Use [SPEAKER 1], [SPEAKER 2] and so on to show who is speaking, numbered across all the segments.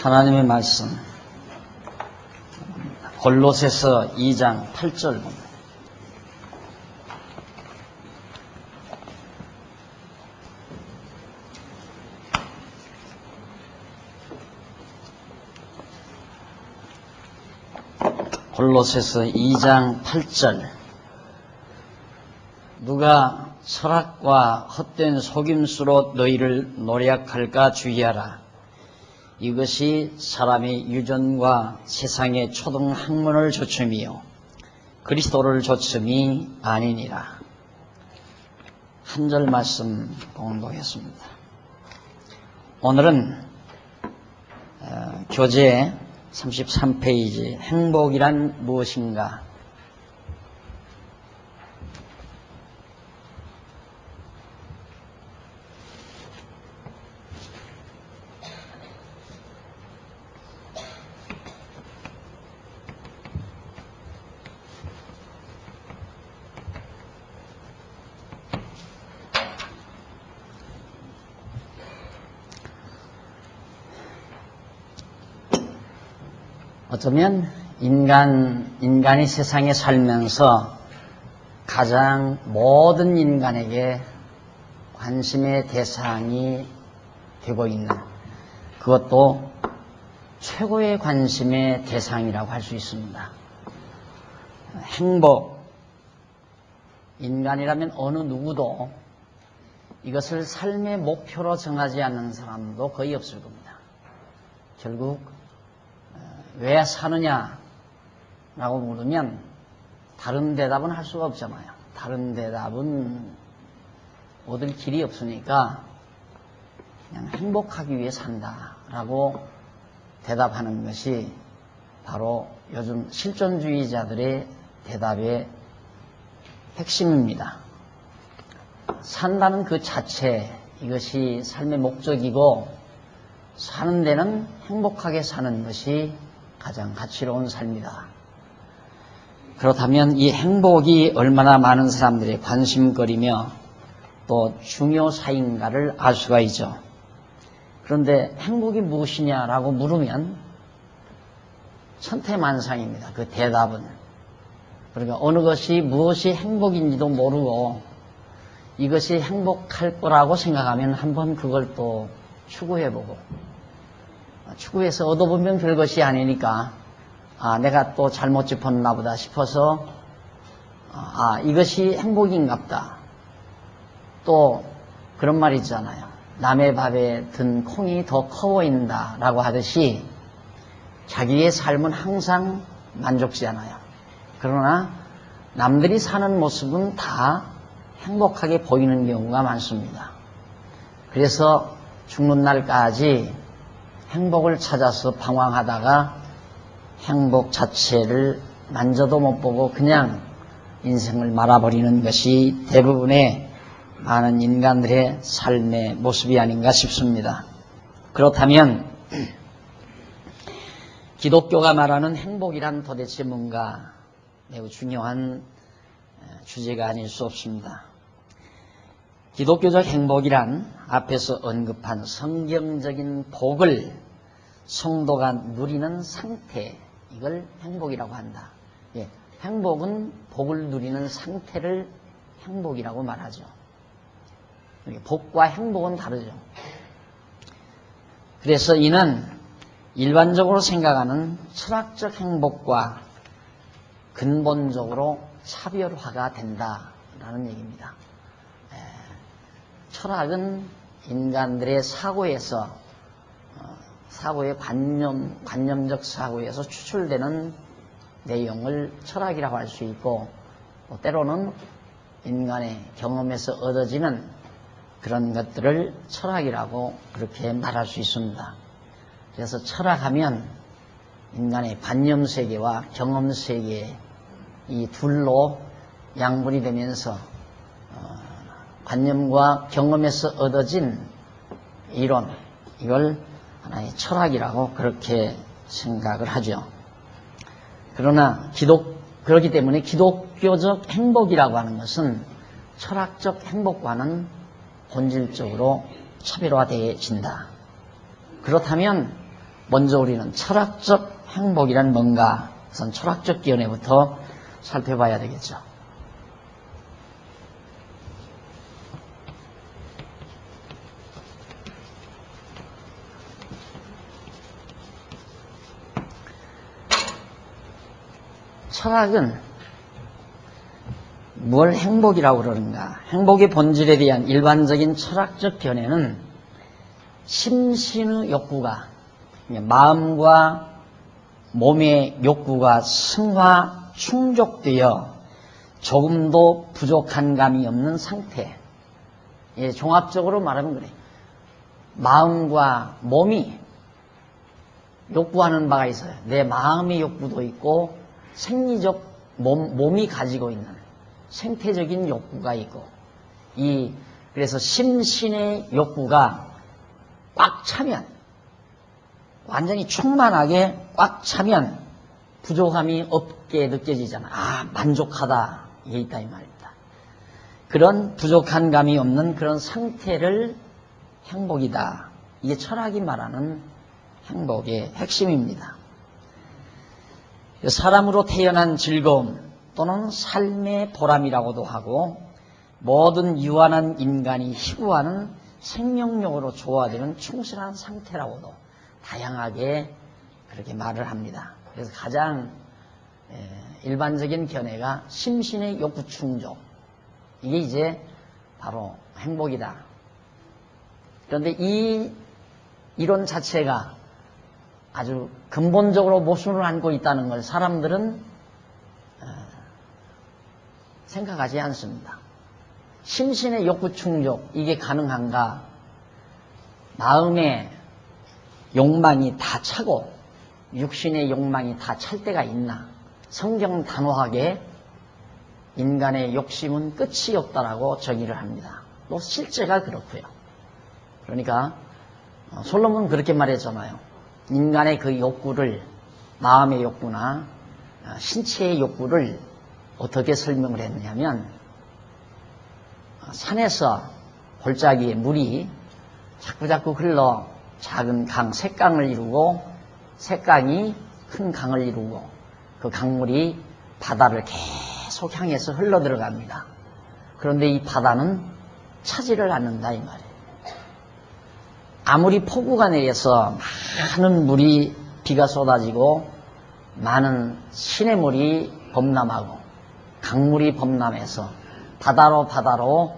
[SPEAKER 1] 하나님의 말씀 골로새서 2장 8절 봅니다. 골로새서 2장 8절 누가 철학과 헛된 속임수로 너희를 노략할까 주의하라. 이것이 사람의 유전과 세상의 초등 학문을 조춤이요 그리스도를 조춤이 아니니라. 한 절 말씀 공독했습니다. 오늘은 교재 33페이지 행복이란 무엇인가? 어쩌면 인간이 세상에 살면서 가장 모든 인간에게 관심의 대상이 되고 있는, 그것도 최고의 관심의 대상이라고 할 수 있습니다. 행복, 인간이라면 어느 누구도 이것을 삶의 목표로 정하지 않는 사람도 거의 없을 겁니다. 결국 왜 사느냐라고 물으면 다른 대답은 할 수가 없잖아요. 다른 대답은 얻을 길이 없으니까 그냥 행복하기 위해 산다라고 대답하는 것이 바로 요즘 실존주의자들의 대답의 핵심입니다. 산다는 그 자체, 이것이 삶의 목적이고 사는 데는 행복하게 사는 것이 가장 가치로운 삶이다. 그렇다면 이 행복이 얼마나 많은 사람들의 관심거리며 또 중요사인가를 알 수가 있죠. 그런데 행복이 무엇이냐라고 물으면 천태만상입니다. 그 대답은. 그러니까 어느 것이 무엇이 행복인지도 모르고 이것이 행복할 거라고 생각하면 한번 그걸 또 추구해보고, 추구해서 얻어보면 별것이 아니니까 내가 또 잘못 짚었나 보다 싶어서 이것이 행복인갑다. 또 그런 말 있잖아요. 남의 밥에 든 콩이 더 커 보인다 라고 하듯이 자기의 삶은 항상 만족지 않아요. 그러나 남들이 사는 모습은 다 행복하게 보이는 경우가 많습니다. 그래서 죽는 날까지 행복을 찾아서 방황하다가 행복 자체를 만져도 못 보고 그냥 인생을 말아버리는 것이 대부분의 많은 인간들의 삶의 모습이 아닌가 싶습니다. 그렇다면 기독교가 말하는 행복이란 도대체 뭔가 매우 중요한 주제가 아닐 수 없습니다. 기독교적 행복이란 앞에서 언급한 성경적인 복을 성도가 누리는 상태, 이걸 행복이라고 한다. 행복은 복을 누리는 상태를 행복이라고 말하죠. 복과 행복은 다르죠. 그래서 이는 일반적으로 생각하는 철학적 행복과 근본적으로 차별화가 된다라는 얘기입니다. 철학은 인간들의 사고의 관념적 사고에서 추출되는 내용을 철학이라고 할 수 있고, 때로는 인간의 경험에서 얻어지는 그런 것들을 철학이라고 그렇게 말할 수 있습니다. 그래서 철학하면 인간의 관념세계와 경험세계 이 둘로 양분이 되면서 관념과 경험에서 얻어진 이론, 이걸 하나의 철학이라고 그렇게 생각을 하죠. 그러나 그렇기 때문에 기독교적 행복이라고 하는 것은 철학적 행복과는 본질적으로 차별화되어진다. 그렇다면 먼저 우리는 철학적 행복이란 뭔가, 우선 철학적 기원에부터 살펴봐야 되겠죠. 철학은 뭘 행복이라고 그러는가? 행복의 본질에 대한 일반적인 철학적 견해는 심신의 욕구가, 마음과 몸의 욕구가 승화, 충족되어 조금도 부족한 감이 없는 상태. 예, 종합적으로 말하면 그래. 마음과 몸이 욕구하는 바가 있어요. 내 마음의 욕구도 있고 생리적 몸이 가지고 있는 생태적인 욕구가 있고, 그래서 심신의 욕구가 꽉 차면, 완전히 충만하게 꽉 차면 부족함이 없게 느껴지잖아. 아, 만족하다. 이게 있다 이 말입니다. 그런 부족한 감이 없는 그런 상태를 행복이다. 이게 철학이 말하는 행복의 핵심입니다. 사람으로 태어난 즐거움 또는 삶의 보람이라고도 하고, 모든 유한한 인간이 희구하는 생명력으로 조화되는 충실한 상태라고도 다양하게 그렇게 말을 합니다. 그래서 가장 일반적인 견해가 심신의 욕구 충족, 이게 이제 바로 행복이다. 그런데 이 이론 자체가 아주 근본적으로 모순을 안고 있다는 걸 사람들은 생각하지 않습니다. 심신의 욕구 충족, 이게 가능한가? 마음의 욕망이 다 차고 육신의 욕망이 다 찰 때가 있나? 성경 단호하게 인간의 욕심은 끝이 없다라고 정의를 합니다. 또 실제가 그렇고요. 그러니까 솔로몬은 그렇게 말했잖아요. 인간의 그 욕구를, 마음의 욕구나 신체의 욕구를 어떻게 설명을 했냐면, 산에서 골짜기에 물이 자꾸자꾸 흘러 작은 강, 샛강을 이루고, 샛강이 큰 강을 이루고, 그 강물이 바다를 계속 향해서 흘러 들어갑니다. 그런데 이 바다는 차지를 않는다 이 말이에요. 아무리 폭우가 내려서 많은 물이, 비가 쏟아지고 많은 시냇물이 범람하고 강물이 범람해서 바다로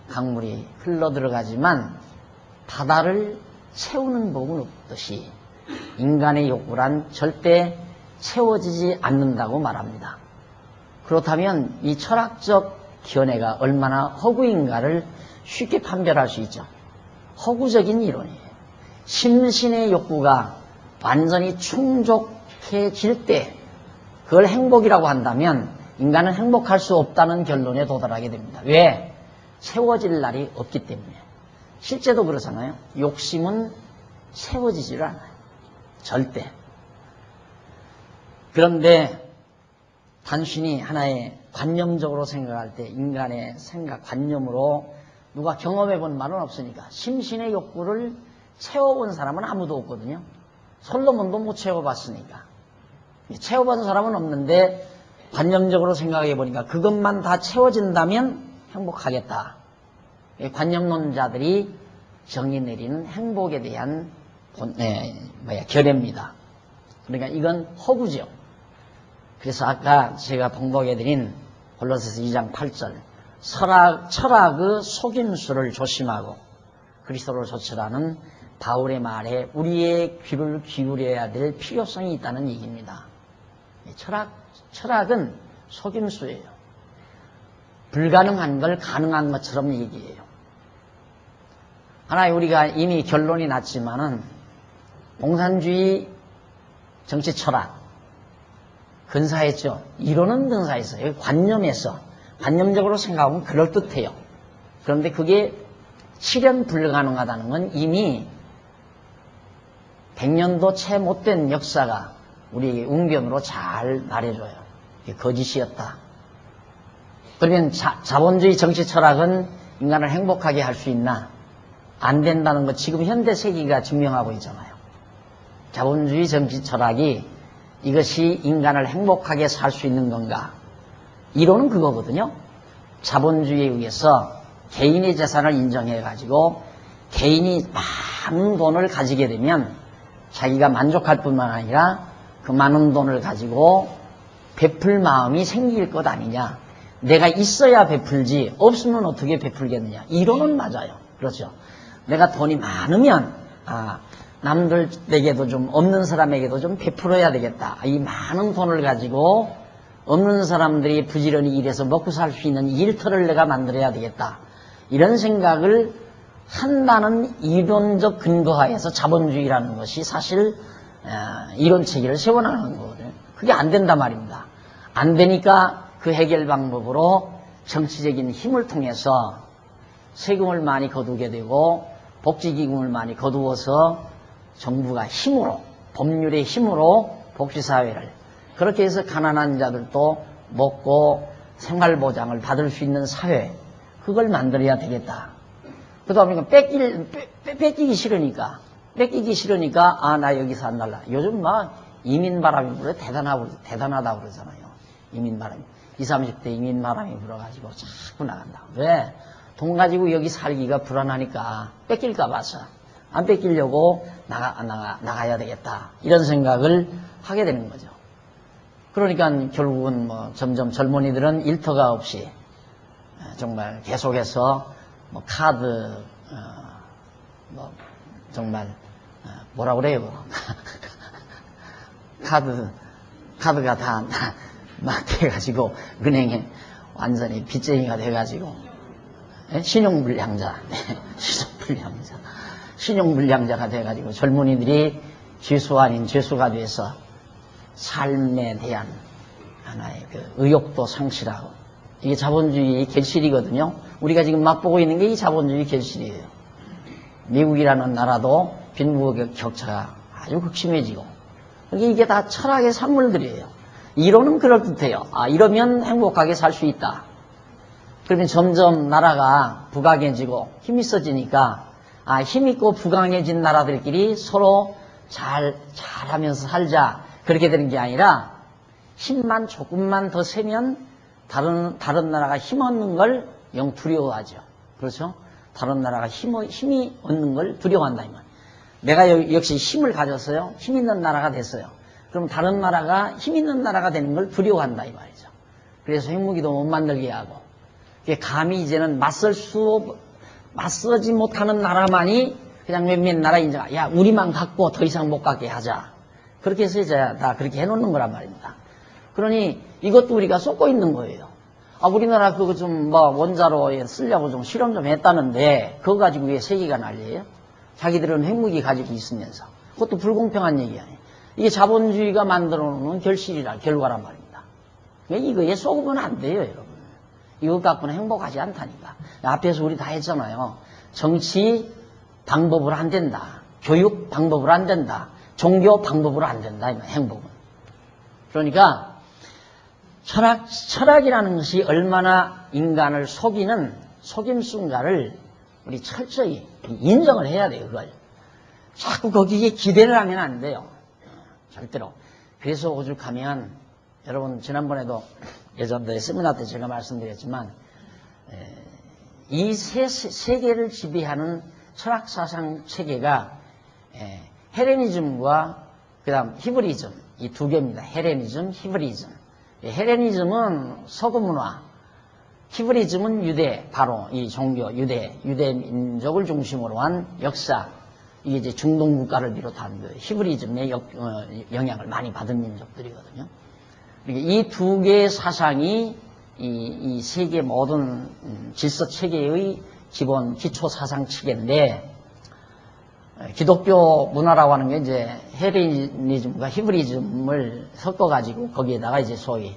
[SPEAKER 1] 강물이 흘러 들어가지만 바다를 채우는 법은 없듯이 인간의 욕구란 절대 채워지지 않는다고 말합니다. 그렇다면 이 철학적 견해가 얼마나 허구인가를 쉽게 판별할 수 있죠. 허구적인 이론이에요. 심신의 욕구가 완전히 충족해질 때 그걸 행복이라고 한다면 인간은 행복할 수 없다는 결론에 도달하게 됩니다. 왜? 채워질 날이 없기 때문에. 실제도 그렇잖아요. 욕심은 채워지질 않아요. 절대. 그런데 단순히 하나의 관념적으로 생각할 때 인간의 생각, 관념으로 누가 경험해 본 말은 없으니까 심신의 욕구를 채워본 사람은 아무도 없거든요. 솔로몬도 못 채워봤으니까. 채워본 사람은 없는데 관념적으로 생각해 보니까 그것만 다 채워진다면 행복하겠다. 관념론자들이 정의 내리는 행복에 대한 결례입니다. 그러니까 이건 허구죠. 그래서 아까 제가 봉독해드린 골로새서 2장 8절 철학의 속임수를 조심하고 그리스도를 좇으라는 바울의 말에 우리의 귀를 기울여야 될 필요성이 있다는 얘기입니다. 철학은 속임수예요. 불가능한 걸 가능한 것처럼 얘기해요. 하나 우리가 이미 결론이 났지만은 공산주의 정치 철학 근사했죠. 이론은 근사했어요. 관념에서 관념적으로 생각하면 그럴듯해요. 그런데 그게 실현 불가능하다는 건 이미 100년도 채 못된 역사가 우리 웅변으로 잘 말해줘요. 이게 거짓이었다. 그러면 자본주의 정치 철학은 인간을 행복하게 할 수 있나? 안 된다는 거 지금 현대 세계가 증명하고 있잖아요. 자본주의 정치 철학이 이것이 인간을 행복하게 살 수 있는 건가? 이론은 그거거든요. 자본주의에 의해서 개인의 재산을 인정해가지고 개인이 많은 돈을 가지게 되면 자기가 만족할 뿐만 아니라 그 많은 돈을 가지고 베풀 마음이 생길 것 아니냐. 내가 있어야 베풀지 없으면 어떻게 베풀겠느냐. 이론은 맞아요. 그렇죠. 내가 돈이 많으면 남들에게도 좀 없는 사람에게도 좀 베풀어야 되겠다. 이 많은 돈을 가지고 없는 사람들이 부지런히 일해서 먹고 살 수 있는 일터를 내가 만들어야 되겠다. 이런 생각을 한다는 이론적 근거하에서 자본주의라는 것이 사실 이론 체계를 세워나가는 거거든요. 그게 안 된단 말입니다. 안 되니까 그 해결 방법으로 정치적인 힘을 통해서 세금을 많이 거두게 되고 복지기금을 많이 거두어서 정부가 힘으로, 법률의 힘으로 복지사회를 그렇게 해서 가난한 자들도 먹고 생활보장을 받을 수 있는 사회, 그걸 만들어야 되겠다. 그 다음에 뺏기기 싫으니까 나 여기서 안 날라. 요즘 막 이민바람이 불어 대단하다고 그러잖아요. 이민바람이. 20, 30대 이민바람이 불어가지고 자꾸 나간다. 왜? 돈 가지고 여기 살기가 불안하니까 뺏길까 봐서 안 뺏기려고 나가야 되겠다. 이런 생각을 하게 되는 거죠. 그러니까 결국은 점점 젊은이들은 일터가 없이 정말 계속해서 카드, 정말 뭐라 그래요? 카드가 다 막 돼가지고 은행에 완전히 빚쟁이가 돼가지고 신용불량자가 돼가지고 젊은이들이 죄수 아닌 죄수가 돼서 삶에 대한 하나의 그 의욕도 상실하고, 이게 자본주의 결실이거든요. 우리가 지금 맛보고 있는 게 이 자본주의 결실이에요. 미국이라는 나라도 빈부의 격차가 아주 극심해지고, 이게 다 철학의 산물들이에요. 이론은 그럴듯해요. 이러면 행복하게 살 수 있다. 그러면 점점 나라가 부강해지고 힘이 있어지니까 힘있고 부강해진 나라들끼리 서로 잘하면서 살자. 그렇게 되는 게 아니라 힘만 조금만 더 세면 다른 나라가 힘 얻는 걸 영 두려워하죠. 그렇죠? 다른 나라가 힘이 얻는 걸 두려워한다 이 말. 내가 역시 힘을 가졌어요. 힘 있는 나라가 됐어요. 그럼 다른 나라가 힘 있는 나라가 되는 걸 두려워한다 이 말이죠. 그래서 핵무기도 못 만들게 하고, 감히 이제는 맞서지 못하는 나라만이 그냥 몇몇 나라 인정, 야 우리만 갖고 더 이상 못 갖게 하자. 그렇게 해서 이제 다 그렇게 해놓는 거란 말입니다. 그러니 이것도 우리가 쏟고 있는 거예요. 우리나라 그거 좀 원자로 쓰려고 좀 실험 좀 했다는데 그거 가지고 왜 세계가 난리예요? 자기들은 핵무기 가지고 있으면서. 그것도 불공평한 얘기 아니에요. 이게 자본주의가 만들어 놓는 결과란 말입니다. 이거에 속으면 안 돼요, 여러분. 이것 갖고는 행복하지 않다니까. 앞에서 우리 다 했잖아요. 정치 방법으로 안 된다. 교육 방법으로 안 된다. 종교 방법으로 안 된다, 행복은. 그러니까 철학이라는 것이 얼마나 인간을 속이는 속임수인가를 우리 철저히 인정을 해야 돼요, 그걸. 자꾸 거기에 기대를 하면 안 돼요. 절대로. 그래서 오죽하면 여러분 지난번에도 예전에 세미나 때 제가 말씀드렸지만 이 세계를 지배하는 철학사상 체계가 헬레니즘과 그다음 히브리즘 이 두 개입니다. 헬레니즘, 히브리즘. 헬레니즘은 서구 문화, 히브리즘은 유대, 바로 이 종교, 유대 민족을 중심으로 한 역사. 이게 이제 중동 국가를 비롯한 그 히브리즘의 영향을 많이 받은 민족들이거든요. 이 두 개의 사상이 이 세계 모든 질서 체계의 기본 기초 사상 체계인데, 기독교 문화라고 하는 게 이제 헬레니즘과 히브리즘을 섞어가지고 거기에다가 이제 소위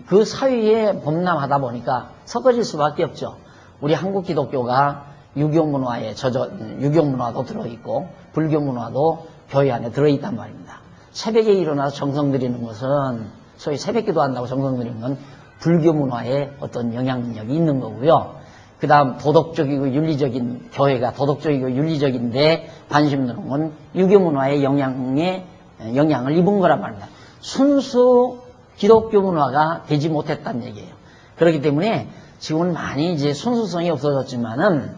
[SPEAKER 1] 그 사이에 범람하다 보니까 섞어질 수밖에 없죠. 우리 한국 기독교가 유교 문화도 들어있고 불교 문화도 교회 안에 들어있단 말입니다. 새벽에 일어나서 정성 드리는 것은 소위 새벽기도 한다고 정성 드리는 건 불교 문화에 어떤 영향력이 있는 거고요. 그 다음 도덕적이고 윤리적인, 교회가 도덕적이고 윤리적인데 관심 두는 건 유교문화의 영향을 입은 거란 말입니다. 순수 기독교 문화가 되지 못했다는 얘기예요. 그렇기 때문에 지금은 많이 이제 순수성이 없어졌지만은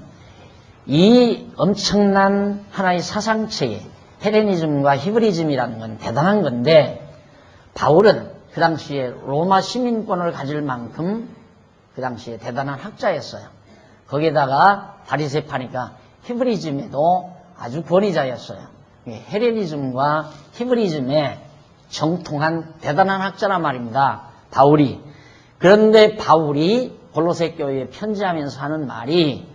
[SPEAKER 1] 이 엄청난 하나의 사상체계, 헬레니즘과 히브리즘이라는 건 대단한 건데, 바울은 그 당시에 로마 시민권을 가질 만큼 그 당시에 대단한 학자였어요. 거기에다가 바리새파니까 히브리즘에도 아주 권위자였어요. 헬레니즘과 히브리즘에 정통한 대단한 학자란 말입니다. 바울이. 그런데 바울이 골로새 교회에 편지하면서 하는 말이,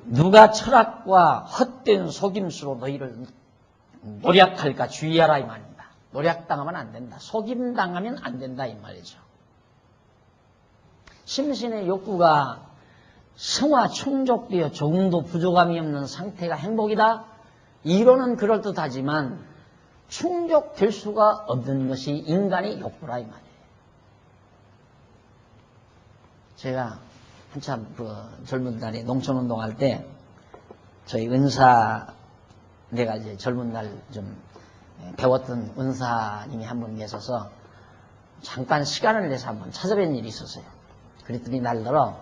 [SPEAKER 1] 누가 철학과 헛된 속임수로 너희를 노략할까 주의하라 이 말입니다. 노략당하면 안 된다. 속임당하면 안 된다 이 말이죠. 심신의 욕구가 성화 충족되어 조금도 부족함이 없는 상태가 행복이다. 이론은 그럴듯하지만 충족될 수가 없는 것이 인간의 욕구라 이 말이에요. 제가 한참 젊은 날에 농촌운동할 때 저희 은사, 내가 이제 젊은 날 좀 배웠던 은사님이 한 분 계셔서 잠깐 시간을 내서 한번 찾아뵌 일이 있었어요. 그랬더니 날더러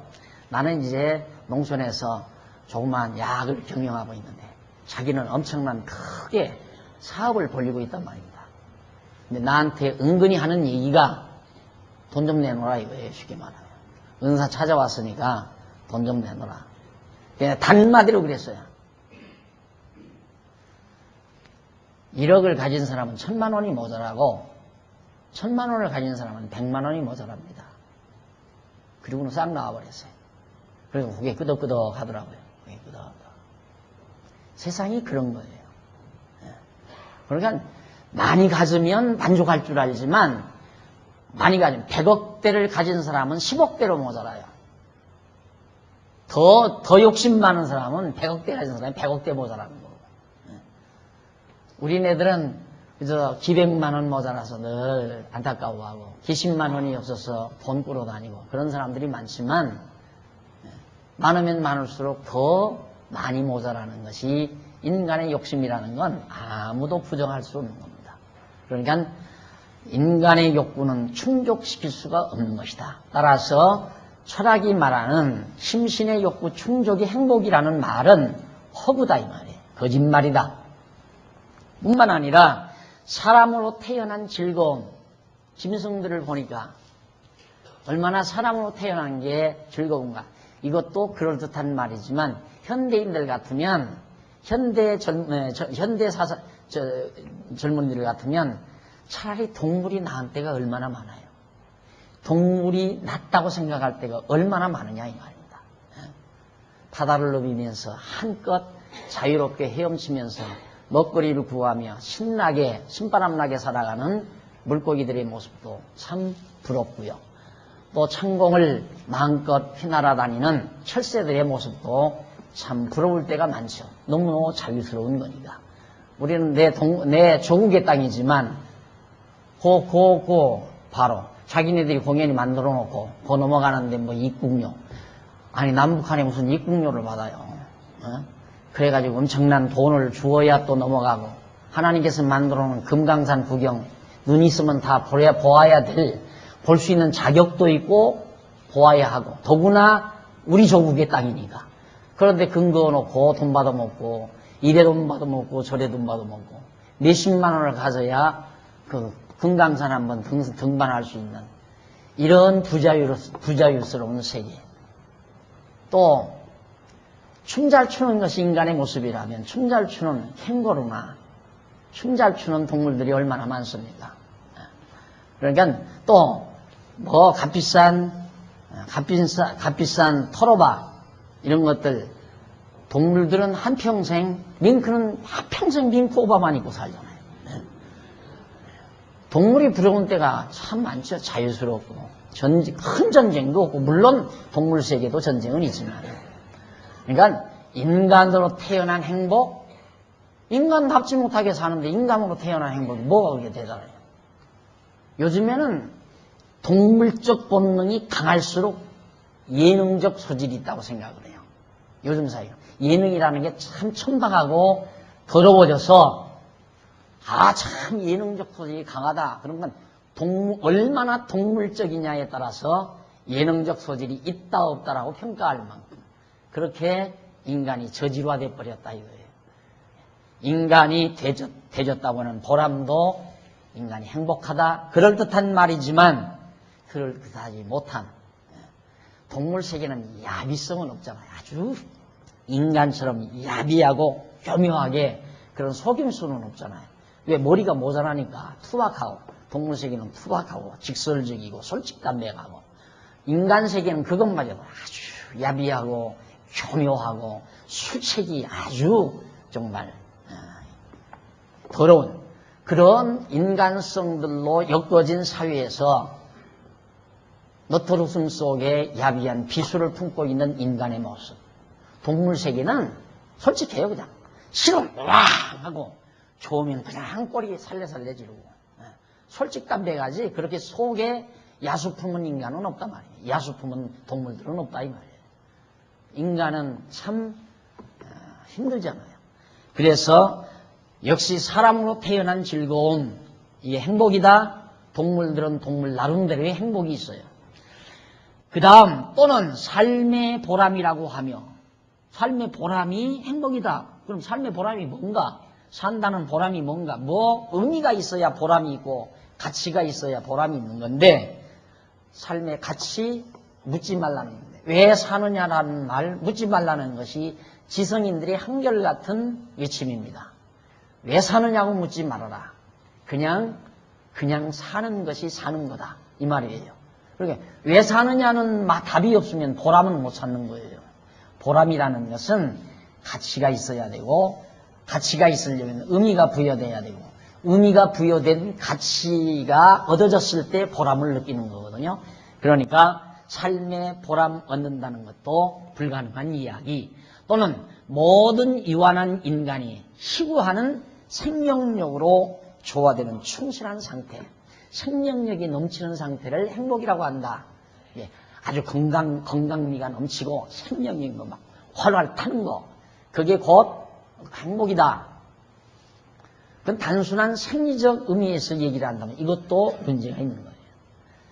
[SPEAKER 1] 나는 이제 농촌에서 조그마한 약을 경영하고 있는데 자기는 엄청난 크게 사업을 벌리고 있단 말입니다. 근데 나한테 은근히 하는 얘기가 돈 좀 내놓으라 이거예요. 쉽게 말하면. 은사 찾아왔으니까 돈 좀 내놓으라. 그냥 단마디로 그랬어요. 1억을 가진 사람은 1000만 원이 모자라고 1000만 원을 가진 사람은 100만 원이 모자랍니다. 그리고는 싹 나와버렸어요. 그래서 그게 끄덕끄덕 하더라고요. 그게 끄덕끄덕. 세상이 그런 거예요. 그러니까 많이 가지면 만족할 줄 알지만 많이 가지면 100억대를 가진 사람은 10억대로 모자라요. 더 욕심 많은 사람은 100억대 가진 사람이 100억대 모자라는 거고. 우리네들은 그저 기백만 원 모자라서 늘 안타까워하고 기십만 원이 없어서 돈 꾸러 다니고 그런 사람들이 많지만 많으면 많을수록 더 많이 모자라는 것이 인간의 욕심이라는 건 아무도 부정할 수 없는 겁니다. 그러니까 인간의 욕구는 충족시킬 수가 없는 것이다. 따라서 철학이 말하는 심신의 욕구 충족이 행복이라는 말은 허구다 이 말이에요. 거짓말이다. 뿐만 아니라 사람으로 태어난 즐거움, 짐승들을 보니까 얼마나 사람으로 태어난 게 즐거운가. 이것도 그럴듯한 말이지만 현대인들 같으면 현대 젊은이들 같으면 차라리 동물이 낳은 때가 얼마나 많아요. 동물이 낫다고 생각할 때가 얼마나 많으냐 이 말입니다. 바다를 누비면서 한껏 자유롭게 헤엄치면서 먹거리를 구하며 신나게 신바람나게 살아가는 물고기들의 모습도 참 부럽고요. 또 창공을 마음껏 휘날아다니는 철새들의 모습도 참 부러울 때가 많죠. 너무 자유스러운 거니까. 우리는 내 조국의 땅이지만 바로 자기네들이 공연히 만들어 놓고 넘어가는데 뭐 입국료. 아니 남북한에 무슨 입국료를 받아요. 그래가지고 엄청난 돈을 주어야 또 넘어가고 하나님께서 만들어 놓은 금강산 구경 눈 있으면 다 보아야 볼 수 있는 자격도 있고 보아야 하고 더구나 우리 조국의 땅이니까. 그런데 근거 놓고 돈 받아먹고 이래 돈 받아먹고 저래 돈 받아먹고 몇십만 원을 가져야 그 금강산 한번 등반할 수 있는 이런 부자유스러운 세계. 또 춤 잘 추는 것이 인간의 모습이라면 춤 잘 추는 캥거루나 춤 잘 추는 동물들이 얼마나 많습니까? 그러니까 또 뭐 값비싼 털어봐 이런 것들 동물들은 한평생 밍크는 한평생 밍크 오바만 입고 살잖아요. 동물이 부러운 때가 참 많죠. 자유스럽고 큰 전쟁도 없고 물론 동물 세계도 전쟁은 있지만 그러니까 인간으로 태어난 행복 인간답지 못하게 사는데 인간으로 태어난 행복이 뭐가 그렇게 대단해요. 요즘에는 동물적 본능이 강할수록 예능적 소질이 있다고 생각을 해요. 요즘 사회가. 예능이라는 게 참 천박하고 더러워져서 참 예능적 소질이 강하다. 그런 건 얼마나 동물적이냐에 따라서 예능적 소질이 있다 없다라고 평가할 만큼 그렇게 인간이 저질화돼 버렸다 이거예요. 인간이 되졌다고 하는 보람도 인간이 행복하다. 그럴듯한 말이지만 그럴듯하지 못한 동물 세계는 야비성은 없잖아요. 아주 인간처럼 야비하고 교묘하게 그런 속임수는 없잖아요. 왜? 머리가 모자라니까 투박하고 동물 세계는 투박하고 직설적이고 솔직담백하고 인간 세계는 그것마저도 아주 야비하고 교묘하고 술책이 아주 정말 더러운 그런 인간성들로 엮어진 사회에서 너털웃음 속에 야비한 비수를 품고 있는 인간의 모습. 동물 세계는 솔직해요. 그냥 싫으면 와 하고 좋으면 그냥 꼬리 살래살래 지르고 솔직담백하지 그렇게 속에 야수 품은 인간은 없단 말이에요. 야수 품은 동물들은 없다 이 말이에요. 인간은 참 힘들잖아요. 그래서 역시 사람으로 태어난 즐거움, 이게 행복이다. 동물들은 동물 나름대로의 행복이 있어요. 그 다음 또는 삶의 보람이라고 하며 삶의 보람이 행복이다. 그럼 삶의 보람이 뭔가? 산다는 보람이 뭔가? 뭐 의미가 있어야 보람이 있고 가치가 있어야 보람이 있는 건데 삶의 가치 묻지 말라는 건데 왜 사느냐라는 말 묻지 말라는 것이 지성인들의 한결같은 외침입니다. 왜 사느냐고 묻지 말아라. 그냥 사는 것이 사는 거다. 이 말이에요. 그러니까 왜 사느냐는 답이 없으면 보람은 못 찾는 거예요. 보람이라는 것은 가치가 있어야 되고 가치가 있으려면 의미가 부여돼야 되고 의미가 부여된 가치가 얻어졌을 때 보람을 느끼는 거거든요. 그러니까 삶의 보람 얻는다는 것도 불가능한 이야기 또는 모든 유한한 인간이 희구하는 생명력으로 조화되는 충실한 상태 생명력이 넘치는 상태를 행복이라고 한다. 예, 아주 건강미가 넘치고 생명력이 막 활활 타는 거 그게 곧 행복이다. 그건 단순한 생리적 의미에서 얘기를 한다면 이것도 문제가 있는 거예요.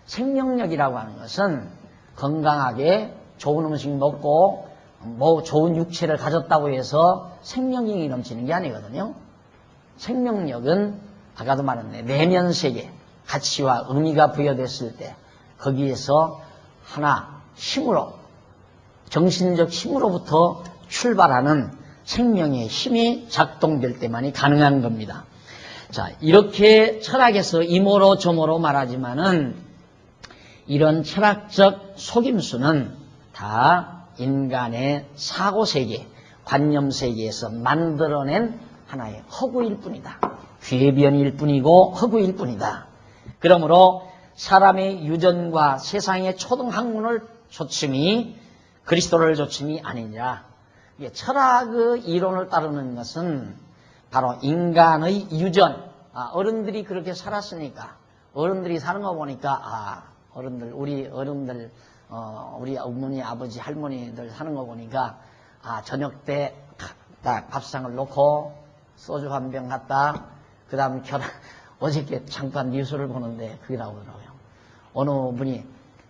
[SPEAKER 1] 생명력이라고 하는 것은 건강하게 좋은 음식 먹고 뭐 좋은 육체를 가졌다고 해서 생명력이 넘치는 게 아니거든요. 생명력은 아까도 말했네. 내면 세계 가치와 의미가 부여됐을 때 거기에서 하나 힘으로 정신적 힘으로부터 출발하는 생명의 힘이 작동될 때만이 가능한 겁니다. 자, 이렇게 철학에서 이모로 저모로 말하지만은 이런 철학적 속임수는 다 인간의 사고세계, 관념세계에서 만들어낸 하나의 허구일 뿐이다. 궤변일 뿐이고 허구일 뿐이다. 그러므로 사람의 유전과 세상의 초등학문을 조침이 그리스도를 조침이 아니니라. 철학의 이론을 따르는 것은 바로 인간의 유전. 어른들이 그렇게 살았으니까 어른들이 사는 거 보니까 우리 어른들 우리 어머니 아버지 할머니들 사는 거 보니까 저녁 때 딱 밥상을 놓고 소주 한 병 갖다 그 다음 어저께 잠깐 뉴스를 보는데 그게 나오더라고요. 어느 분이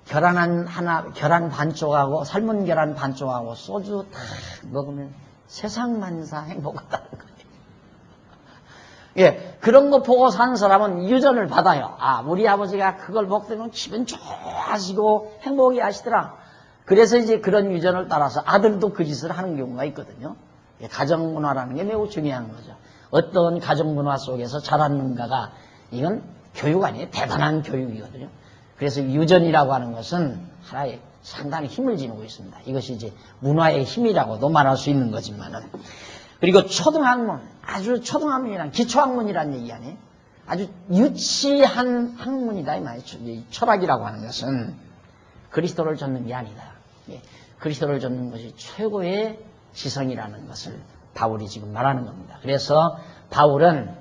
[SPEAKER 1] 계란 반쪽하고 삶은 계란 반쪽하고 소주 딱 먹으면 세상만사 행복하다는 거예요. 예, 그런 거 보고 사는 사람은 유전을 받아요. 우리 아버지가 그걸 먹더니 기분 좋아하시고 행복해 하시더라. 그래서 이제 그런 유전을 따라서 아들도 그 짓을 하는 경우가 있거든요. 가정문화라는 게 매우 중요한 거죠. 어떤 가정문화 속에서 자랐는가가 이건 교육 아니에요. 대단한 교육이거든요. 그래서 유전이라고 하는 것은 하나의 상당히 힘을 지니고 있습니다. 이것이 이제 문화의 힘이라고도 말할 수 있는 거지만은. 그리고 초등학문, 아주 초등학문이란 기초학문이란 얘기 아니에요. 아주 유치한 학문이다 이 말이죠. 철학이라고 하는 것은 그리스도를 좇는 게 아니다. 그리스도를 좇는 것이 최고의 지성이라는 것을 바울이 지금 말하는 겁니다. 그래서 바울은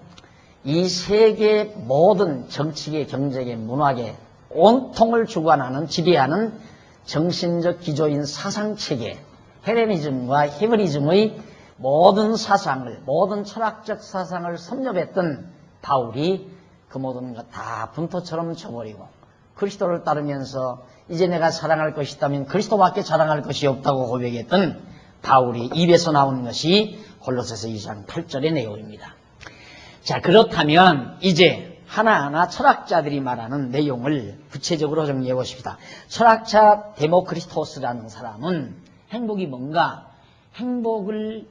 [SPEAKER 1] 이 세계 모든 정치계, 경제계, 문화계 온통을 주관하는 지배하는 정신적 기조인 사상체계, 헬레니즘과 히브리즘의 모든 사상을, 모든 철학적 사상을 섭렵했던 바울이 그 모든 것 다 분토처럼 쳐버리고 그리스도를 따르면서 이제 내가 자랑할 것이 있다면 그리스도밖에 자랑할 것이 없다고 고백했던 바울이 입에서 나온 것이 골로새서 2장 8절의 내용입니다. 자, 그렇다면 이제 하나하나 철학자들이 말하는 내용을 구체적으로 정리해 보십시다. 철학자 데모크리토스라는 사람은 행복이 뭔가? 행복을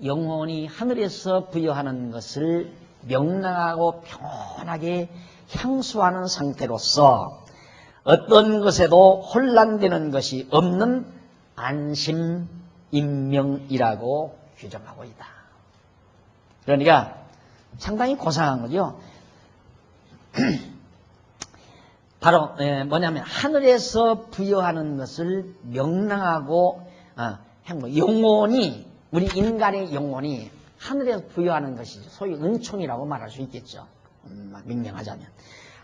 [SPEAKER 1] 영원히 하늘에서 부여하는 것을 명랑하고 평온하게 향수하는 상태로서 어떤 것에도 혼란되는 것이 없는 안심인명이라고 규정하고 있다. 그러니까 상당히 고상한 거죠. 바로 뭐냐면 하늘에서 부여하는 것을 명랑하고 행복, 영혼이, 우리 인간의 영혼이 하늘에서 부여하는 것이죠. 소위 은총이라고 말할 수 있겠죠. 명명하자면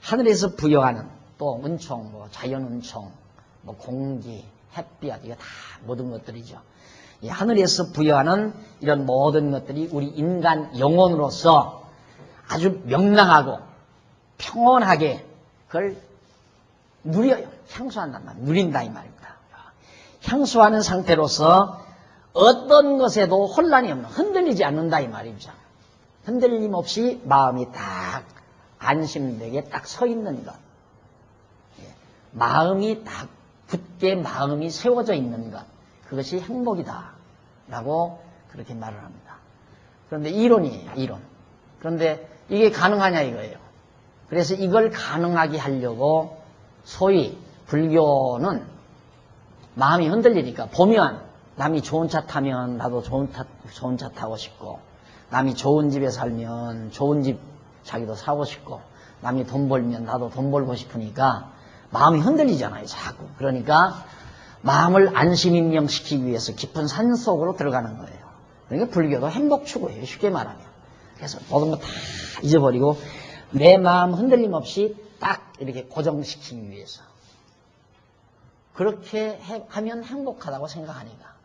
[SPEAKER 1] 하늘에서 부여하는 또 은총, 뭐 자연 은총, 뭐 공기, 햇빛, 이거 다 모든 것들이죠. 이 하늘에서 부여하는 이런 모든 것들이 우리 인간 영혼으로서 아주 명랑하고 평온하게 그걸 누려요. 향수한단 말이에요. 누린다 이 말입니다. 향수하는 상태로서 어떤 것에도 혼란이 없는, 흔들리지 않는다 이 말이죠. 흔들림 없이 마음이 딱 안심되게 딱 서 있는 것. 마음이 딱 굳게 마음이 세워져 있는 것. 그것이 행복이다 라고 그렇게 말을 합니다. 그런데 이론이에요. 이론. 그런데 이게 가능하냐 이거예요. 그래서 이걸 가능하게 하려고 소위 불교는 마음이 흔들리니까 보면 남이 좋은 차 타면 나도 좋은 차 타고 싶고, 남이 좋은 집에 살면 좋은 집 자기도 사고 싶고, 남이 돈 벌면 나도 돈 벌고 싶으니까 마음이 흔들리잖아요, 자꾸. 그러니까 마음을 안심임명시키기 위해서 깊은 산속으로 들어가는 거예요. 그러니까 불교도 행복 추구예요, 쉽게 말하면. 그래서 모든 거 다 잊어버리고 내 마음 흔들림 없이 딱 이렇게 고정시키기 위해서. 그렇게 하면 행복하다고 생각하니까.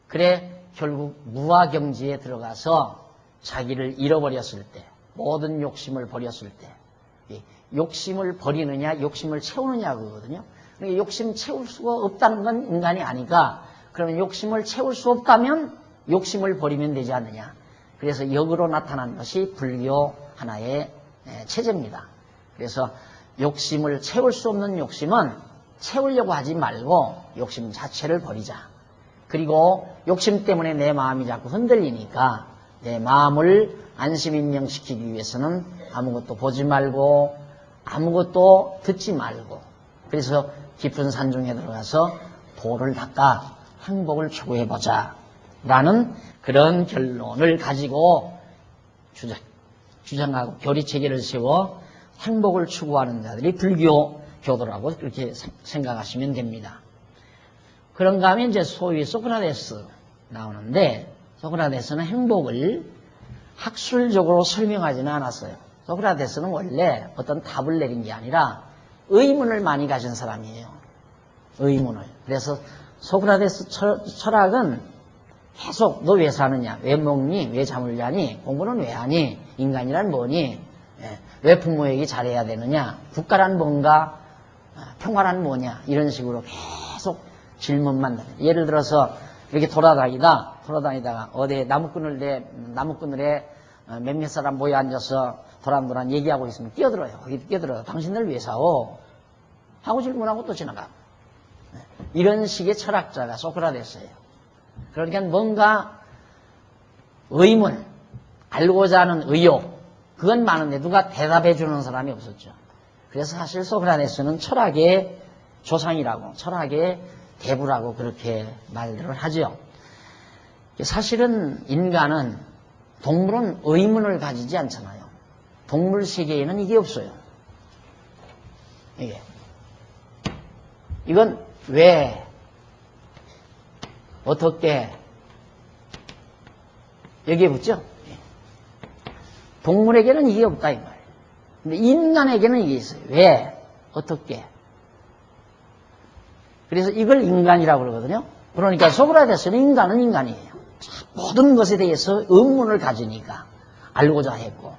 [SPEAKER 1] 그래 결국 무아경지에 들어가서 자기를 잃어버렸을 때, 모든 욕심을 버렸을 때, 욕심을 버리느냐 욕심을 채우느냐 그거거든요. 그러니까 욕심 채울 수가 없다는 건 인간이 아니까, 그러면 욕심을 채울 수 없다면 욕심을 버리면 되지 않느냐. 그래서 역으로 나타난 것이 불교 하나의 체제입니다. 그래서 욕심을 채울 수 없는 욕심은 채우려고 하지 말고 욕심 자체를 버리자. 그리고 욕심 때문에 내 마음이 자꾸 흔들리니까 내 마음을 안심임명시키기 위해서는 아무것도 보지 말고 아무것도 듣지 말고, 그래서 깊은 산중에 들어가서 도를 닦아 행복을 추구해보자 라는 그런 결론을 가지고 주장하고 교리체계를 세워 행복을 추구하는 자들이 불교 교도라고 그렇게 생각하시면 됩니다. 그런가 하면 이제 소위 소크라테스 나오는데, 소크라테스는 행복을 학술적으로 설명하지는 않았어요. 소크라테스는 원래 어떤 답을 내린 게 아니라 의문을 많이 가진 사람이에요. 의문을. 그래서 소크라테스 철학은 계속 너 왜 사느냐, 왜 먹니, 왜 잠을 자니, 공부는 왜 하니, 인간이란 뭐니, 왜 부모에게 잘해야 되느냐, 국가란 뭔가, 평화란 뭐냐, 이런 식으로 계속 질문만. 예를 들어서 이렇게 돌아다니다가 어디 나무그늘에 몇몇 사람 모여 앉아서 도란도란 얘기하고 있으면 뛰어들어요. 거기 뛰어들어요. 당신들 왜 사오? 하고 질문하고 또 지나가. 이런 식의 철학자가 소크라테스예요. 그러니까 뭔가 의문, 알고자 하는 의욕, 그건 많은데 누가 대답해 주는 사람이 없었죠. 그래서 사실 소크라테스는 철학의 조상이라고, 철학의 대부라고 그렇게 말들을 하죠. 사실은 인간은, 동물은 의문을 가지지 않잖아요. 동물 세계에는 이게 없어요. 이건 왜, 어떻게, 여기에 붙죠? 동물에게는 이게 없다 이 말이에요. 근데 인간에게는 이게 있어요. 왜, 어떻게. 그래서 이걸 인간이라고 그러거든요. 그러니까 소크라테스는 인간은 인간이에요. 모든 것에 대해서 의문을 가지니까 알고자 했고,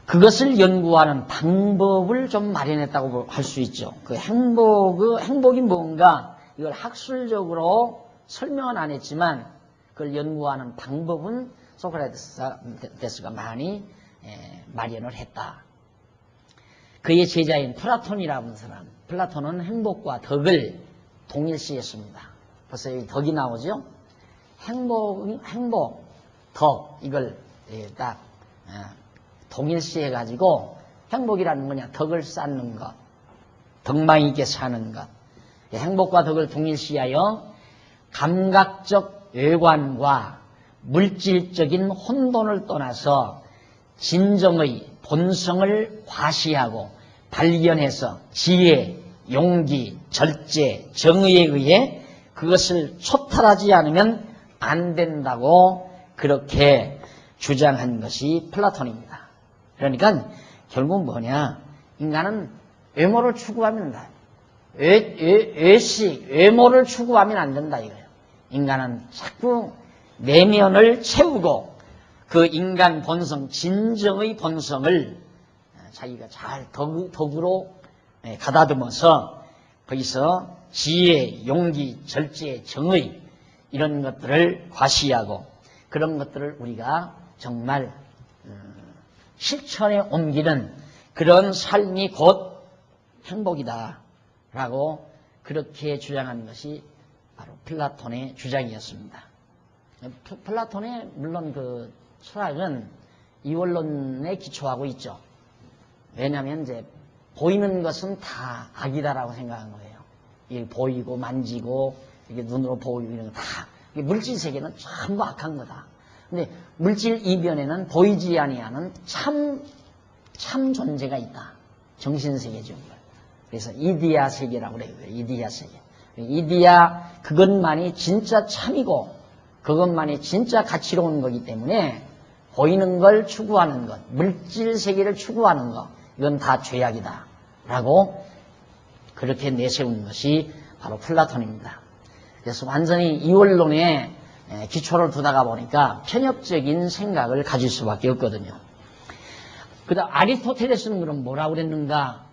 [SPEAKER 1] 그것을 연구하는 방법을 좀 마련했다고 할 수 있죠. 그 행복이 뭔가 이걸 학술적으로 설명은 안 했지만 그걸 연구하는 방법은 소크라테스가 많이 마련을 했다. 그의 제자인 플라톤이라는 사람, 플라톤은 행복과 덕을 동일시했습니다. 벌써 여기 덕이 나오죠? 행복, 덕, 이걸 딱 동일시해가지고 행복이라는 거냐, 덕을 쌓는 것, 덕망 있게 사는 것. 행복과 덕을 동일시하여 감각적 외관과 물질적인 혼돈을 떠나서 진정의 본성을 과시하고 발견해서 지혜, 용기, 절제, 정의에 의해 그것을 초탈하지 않으면 안 된다고 그렇게 주장한 것이 플라톤입니다. 그러니까 결국 뭐냐, 인간은 외모를 추구하면 된다. 외모를 추구하면 안 된다 이거예요. 인간은 자꾸 내면을 채우고 그 인간 본성, 진정의 본성을 자기가 잘 덕으로 가다듬어서 거기서 지혜, 용기, 절제, 정의 이런 것들을 과시하고 그런 것들을 우리가 정말 실천에 옮기는 그런 삶이 곧 행복이다라고 그렇게 주장한 것이 바로 플라톤의 주장이었습니다. 플라톤의 물론 그 철학은 이원론에 기초하고 있죠. 왜냐하면 이제 보이는 것은 다 악이다라고 생각한 거예요. 이게 보이고 만지고 이게 눈으로 보이고 이런 거 다 물질 세계는 전부 악한 거다. 근데 물질 이변에는 보이지 아니하는 참 존재가 있다. 정신 세계죠. 그래서 이디야 세계라고 그래요. 이디야 세계. 이디야 그것만이 진짜 참이고 그것만이 진짜 가치로운 거기 때문에 보이는 걸 추구하는 것, 물질 세계를 추구하는 것, 이건 다 죄악이다. 라고 그렇게 내세운 것이 바로 플라톤입니다. 그래서 완전히 이원론에 기초를 두다가 보니까 편협적인 생각을 가질 수밖에 없거든요. 그 다음 아리스토텔레스는 그럼 뭐라고 그랬는가?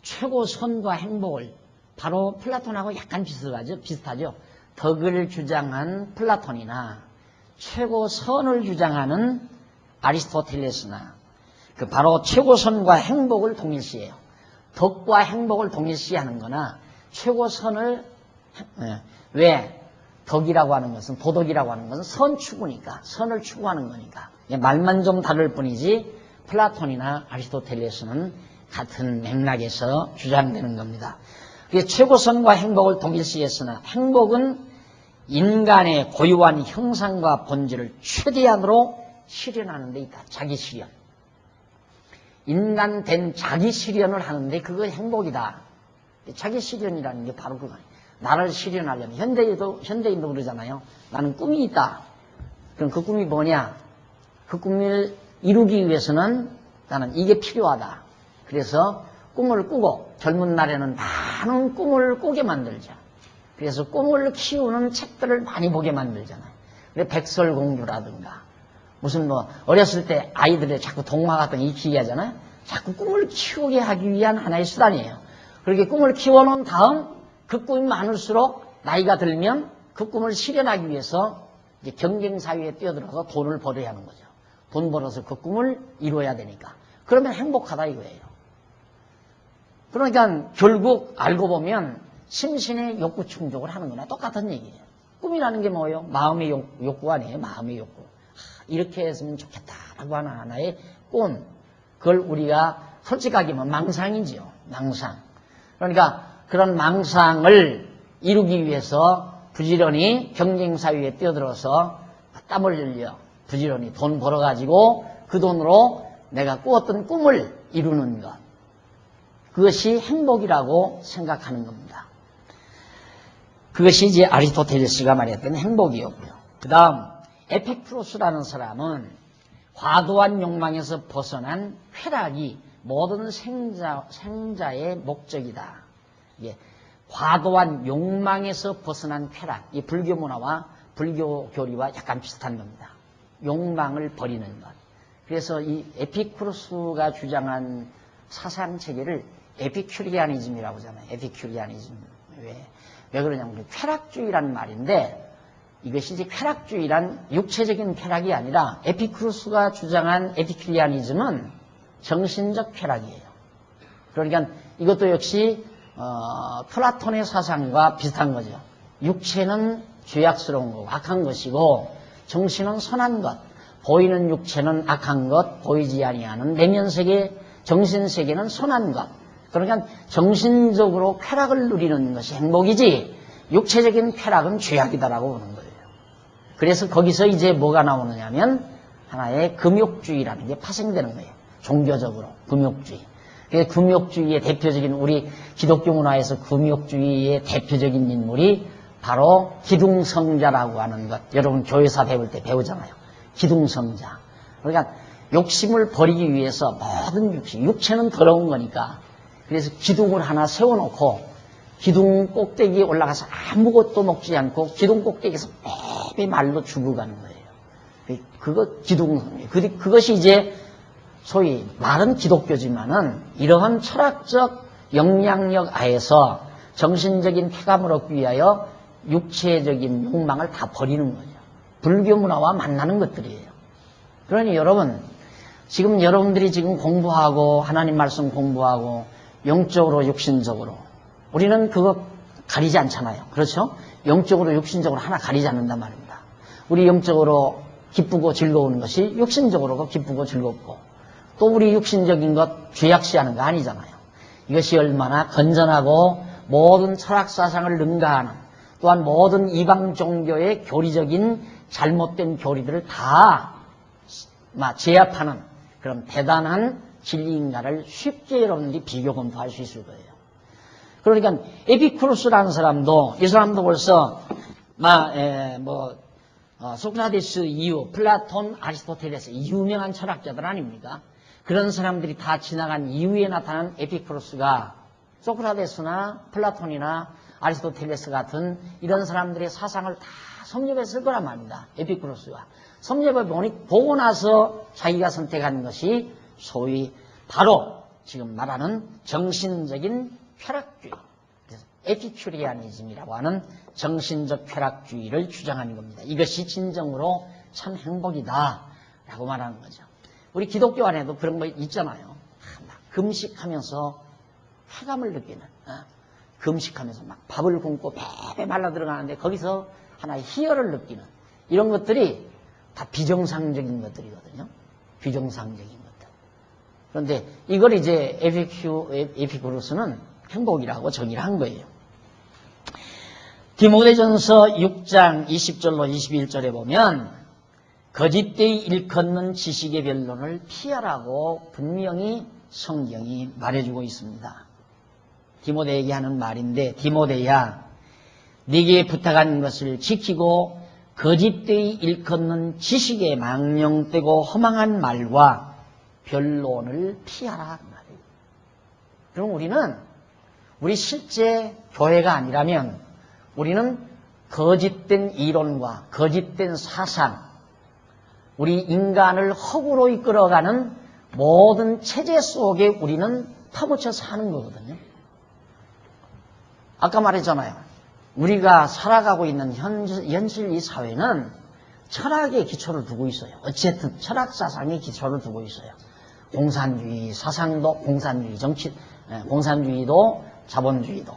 [SPEAKER 1] 최고 선과 행복을 바로 플라톤하고 약간 비슷하죠. 덕을 주장한 플라톤이나 최고 선을 주장하는 아리스토텔레스나 그 바로 최고 선과 행복을 동일시해요. 덕과 행복을 동일시하는 거나 최고 선을 왜? 덕이라고 하는 것은, 도덕이라고 하는 것은 선 추구니까, 선을 추구하는 거니까. 말만 좀 다를 뿐이지 플라톤이나 아리스토텔레스는 같은 맥락에서 주장되는 겁니다. 최고선과 행복을 동일시했으나 행복은 인간의 고유한 형상과 본질을 최대한으로 실현하는 데 있다. 자기 실현. 인간 된 자기 실현을 하는데 그거 행복이다. 자기 실현이라는 게 바로 그거예요. 나를 실현하려면 현대인도 그러잖아요. 나는 꿈이 있다. 그럼 그 꿈이 뭐냐? 그 꿈을 이루기 위해서는 나는 이게 필요하다. 그래서 꿈을 꾸고 젊은 날에는 많은 꿈을 꾸게 만들자. 그래서 꿈을 키우는 책들을 많이 보게 만들잖아요. 백설공주라든가 무슨 어렸을 때 아이들의 자꾸 동화 같은 거 익히게 하잖아요. 자꾸 꿈을 키우게 하기 위한 하나의 수단이에요. 그렇게 꿈을 키워놓은 다음 그 꿈이 많을수록 나이가 들면 그 꿈을 실현하기 위해서 이제 경쟁사회에 뛰어들어서 돈을 벌어야 하는 거죠. 돈 벌어서 그 꿈을 이루어야 되니까. 그러면 행복하다 이거예요. 그러니까 결국 알고 보면 심신의 욕구 충족을 하는 거나 똑같은 얘기예요. 꿈이라는 게 뭐예요? 마음의 욕구 아니에요. 마음의 욕구. 이렇게 했으면 좋겠다라고 하는 하나의 꿈. 그걸 우리가 솔직하게 하면 망상이지요. 망상. 그러니까 그런 망상을 이루기 위해서 부지런히 경쟁사회에 뛰어들어서 땀을 흘려 부지런히 돈 벌어가지고 그 돈으로 내가 꾸었던 꿈을 이루는 것. 그것이 행복이라고 생각하는 겁니다. 그것이 이제 아리스토텔레스가 말했던 행복이었고요. 그 다음 에피쿠로스라는 사람은 과도한 욕망에서 벗어난 쾌락이 모든 생자의 목적이다. 예, 과도한 욕망에서 벗어난 쾌락. 이 불교 문화와 불교 교리와 약간 비슷한 겁니다. 욕망을 버리는 것. 그래서 이 에피쿠로스가 주장한 사상 체계를 에피큐리아니즘이라고 하잖아요. 에피큐리아니즘. 왜 그러냐면 쾌락주의라는 말인데 이것이 이제 쾌락주의란 육체적인 쾌락이 아니라 에피쿠로스가 주장한 에피큐리아니즘은 정신적 쾌락이에요. 그러니까 이것도 역시 플라톤의 사상과 비슷한 거죠. 육체는 죄악스러운 거고 악한 것이고 정신은 선한 것, 보이는 육체는 악한 것, 보이지 아니하는 내면세계, 정신세계는 선한 것. 그러니까 정신적으로 쾌락을 누리는 것이 행복이지 육체적인 쾌락은 죄악이다라고 보는 거예요. 그래서 거기서 이제 뭐가 나오느냐면 하나의 금욕주의라는 게 파생되는 거예요. 종교적으로 금욕주의. 금욕주의의 대표적인 우리 기독교 문화에서 금욕주의의 대표적인 인물이 바로 기둥성자라고 하는 것. 여러분 교회사 배울 때 배우잖아요. 기둥성자. 그러니까 욕심을 버리기 위해서 모든 육체는 더러운 거니까 그래서 기둥을 하나 세워놓고 기둥 꼭대기에 올라가서 아무것도 먹지 않고 기둥 꼭대기에서 매일 말로 죽어가는 거예요. 그것이 이제 소위 말은 기독교지만은 이러한 철학적 영향력 하에서 정신적인 쾌감을 얻기 위하여 육체적인 욕망을 다 버리는 거죠. 불교 문화와 만나는 것들이에요. 그러니 여러분, 지금 여러분들이 지금 공부하고 하나님 말씀 공부하고 영적으로 육신적으로 우리는 그거 가리지 않잖아요. 그렇죠? 영적으로 육신적으로 하나 가리지 않는단 말입니다. 우리 영적으로 기쁘고 즐거운 것이 육신적으로 기쁘고 즐겁고 또 우리 육신적인 것 죄악시하는 거 아니잖아요. 이것이 얼마나 건전하고 모든 철학사상을 능가하는 또한 모든 이방 종교의 교리적인 잘못된 교리들을 다 제압하는 그런 대단한 진리인가를 쉽게 여러분들이 비교 검토할 수 있을 거예요. 그러니까 에피쿠로스라는 사람도 이 사람도 벌써 소크라테스 이후 플라톤, 아리스토텔레스 유명한 철학자들 아닙니까? 그런 사람들이 다 지나간 이후에 나타난 에피쿠로스가 소크라테스나 플라톤이나 아리스토텔레스 같은 이런 사람들의 사상을 다 섭렵했을 거란 말입니다. 에피쿠로스가. 섭렵을 보고 나서 자기가 선택한 것이 소위 바로 지금 말하는 정신적인 쾌락주의. 그래서 에피큐리아니즘이라고 하는 정신적 쾌락주의를 주장하는 겁니다. 이것이 진정으로 참 행복이다 라고 말하는 거죠. 우리 기독교 안에도 그런 거 있잖아요. 막 금식하면서 쾌감을 느끼는, 금식하면서 막 밥을 굶고 배배 말라 들어가는데 거기서 하나의 희열을 느끼는 이런 것들이 다 비정상적인 것들이거든요. 비정상적인 것들. 그런데 이걸 이제 에피쿠로스는 행복이라고 정의를 한 거예요. 디모데전서 6장 20절로 21절에 보면 거짓되이 일컫는 지식의 변론을 피하라고 분명히 성경이 말해주고 있습니다. 디모데에게 하는 말인데 디모데야 네게 부탁한 것을 지키고 거짓되이 일컫는 지식에 망령되고 허망한 말과 변론을 피하라 말이에요. 그럼 우리 실제 교회가 아니라면 우리는 거짓된 이론과 거짓된 사상 우리 인간을 허구로 이끌어가는 모든 체제 속에 우리는 파묻혀 사는 거거든요. 아까 말했잖아요. 우리가 살아가고 있는 현실 이 사회는 철학의 기초를 두고 있어요. 어쨌든 철학 사상의 기초를 두고 있어요. 공산주의 사상도 공산주의 정치, 공산주의도 자본주의도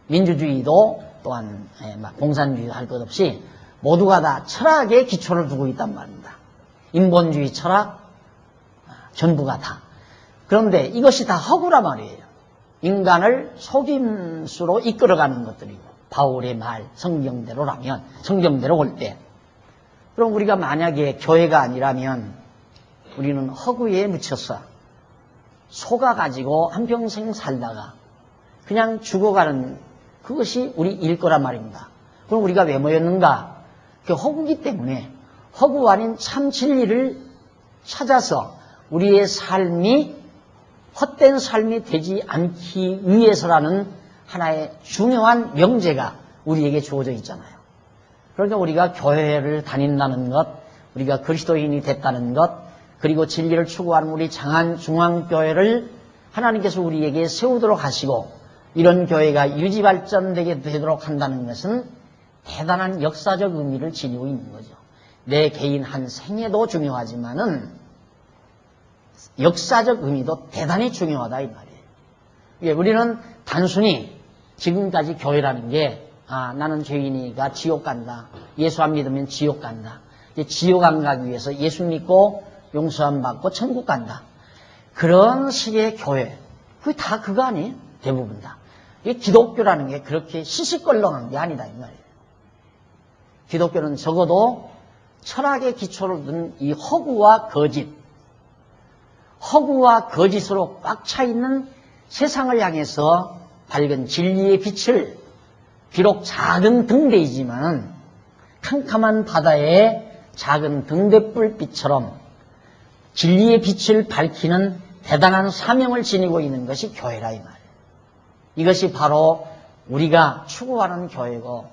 [SPEAKER 1] 민주주의도 또한 공산주의도 할 것 없이 모두가 다 철학의 기초를 두고 있단 말입니다. 인본주의 철학 전부가 다. 그런데 이것이 다 허구란 말이에요. 인간을 속임수로 이끌어가는 것들이고 바울의 말 성경대로라면 성경대로 올 때 그럼 우리가 만약에 교회가 아니라면 우리는 허구에 묻혀서 속아가지고 한평생 살다가 그냥 죽어가는 그것이 우리 일 거란 말입니다. 그럼 우리가 왜 모였는가? 그 허구기 때문에 허구 아닌 참 진리를 찾아서 우리의 삶이 헛된 삶이 되지 않기 위해서라는 하나의 중요한 명제가 우리에게 주어져 있잖아요. 그러니까 우리가 교회를 다닌다는 것, 우리가 그리스도인이 됐다는 것, 그리고 진리를 추구하는 우리 장안중앙교회를 하나님께서 우리에게 세우도록 하시고 이런 교회가 유지발전되게 되도록 한다는 것은 대단한 역사적 의미를 지니고 있는 거죠. 내 개인 한 생애도 중요하지만은 역사적 의미도 대단히 중요하다 이 말이에요. 우리는 단순히 지금까지 교회라는 게 나는 죄인이니까 지옥 간다. 예수 안 믿으면 지옥 간다. 지옥 안 가기 위해서 예수 믿고 용서함 받고 천국 간다. 그런 식의 교회. 그게 다 그거 아니에요? 대부분 다. 이게 기독교라는 게 그렇게 시시껄렁한 게 아니다 이 말이에요. 기독교는 적어도 철학의 기초를 둔 이 허구와 거짓으로 꽉 차 있는 세상을 향해서 밝은 진리의 빛을 비록 작은 등대이지만 캄캄한 바다의 작은 등대불빛처럼 진리의 빛을 밝히는 대단한 사명을 지니고 있는 것이 교회라 이 말이에요. 이것이 바로 우리가 추구하는 교회고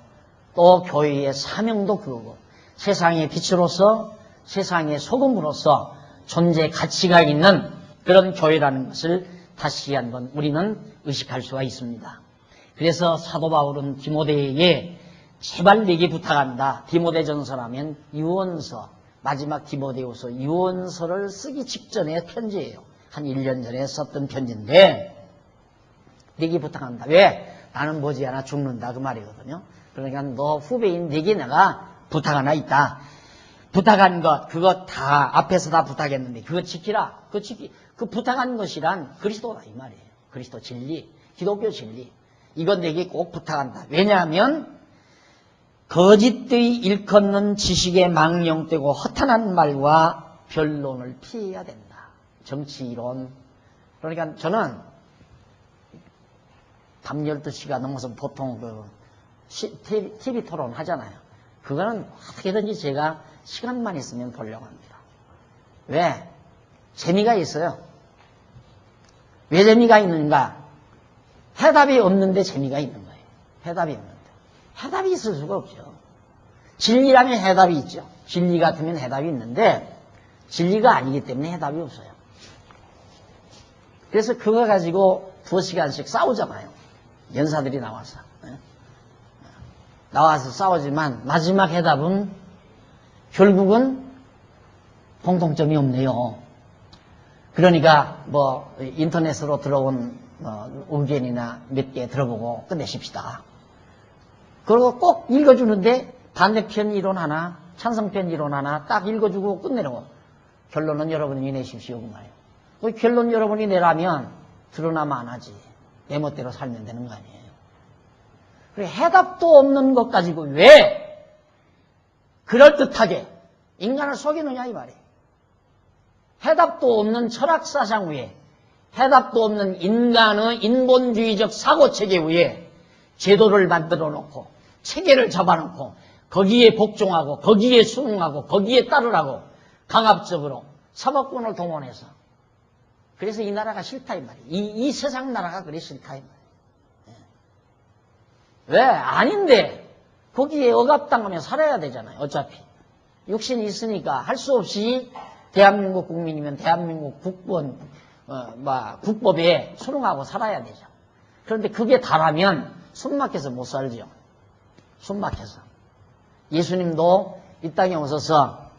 [SPEAKER 1] 또 교회의 사명도 그거고 세상의 빛으로서 세상의 소금으로서 존재 가치가 있는 그런 교회라는 것을 다시 한번 우리는 의식할 수가 있습니다. 그래서 사도 바울은 디모데에게 제발 내게 부탁한다. 디모데전서라면 유언서, 마지막 디모데후서 유언서를 쓰기 직전의 편지예요. 한 1년 전에 썼던 편지인데 내게 부탁한다. 왜? 나는 머지않아 죽는다 그 말이거든요. 그러니까 너 후배인 내게 내가 부탁 하나 있다. 부탁한 것, 그것 다 앞에서 다 부탁했는데 그거 지키라. 그 부탁한 것이란 그리스도다 이 말이에요. 그리스도 진리, 기독교 진리. 이건 내게 꼭 부탁한다. 왜냐하면 거짓되이 일컫는 지식에 망령되고 허탄한 말과 변론을 피해야 된다. 정치이론. 그러니까 저는 밤 12시가 넘어서 보통 TV 토론 하잖아요. 그거는 어떻게든지 제가 시간만 있으면 보려고 합니다. 왜? 재미가 있어요. 왜 재미가 있는가? 해답이 없는데 재미가 있는 거예요. 해답이 없는데. 해답이 있을 수가 없죠. 진리라면 해답이 있죠. 진리 같으면 해답이 있는데 진리가 아니기 때문에 해답이 없어요. 그래서 그거 가지고 2시간씩 싸우잖아요. 연사들이 나와서. 나와서 싸우지만 마지막 해답은 결국은 공통점이 없네요. 그러니까 뭐 인터넷으로 들어온 의견이나 몇 개 들어보고 끝내십시다. 그리고 꼭 읽어주는데 반대편 이론 하나, 찬성편 이론 하나 딱 읽어주고 끝내라고. 결론은 여러분이 내십시오 그 말이에요. 그 결론 여러분이 내라면 드러나면 안 하지. 내 멋대로 살면 되는 거 아니에요. 그래 해답도 없는 것 가지고 왜 그럴듯하게 인간을 속이느냐 이 말이에요. 해답도 없는 철학사상 위에 해답도 없는 인간의 인본주의적 사고체계 위에 제도를 만들어 놓고 체계를 잡아놓고 거기에 복종하고 거기에 순응하고 거기에 따르라고 강압적으로 사법권을 동원해서 그래서 이 나라가 싫다 이 말이에요. 이 세상 나라가 그래 싫다 이 말이에요. 왜? 아닌데 거기에 억압당하며 살아야 되잖아요. 어차피 육신이 있으니까 할 수 없이 대한민국 국민이면 대한민국 국법에 순응하고 살아야 되죠. 그런데 그게 다라면 숨막혀서 못 살죠. 숨막혀서. 예수님도 이 땅에 오셔서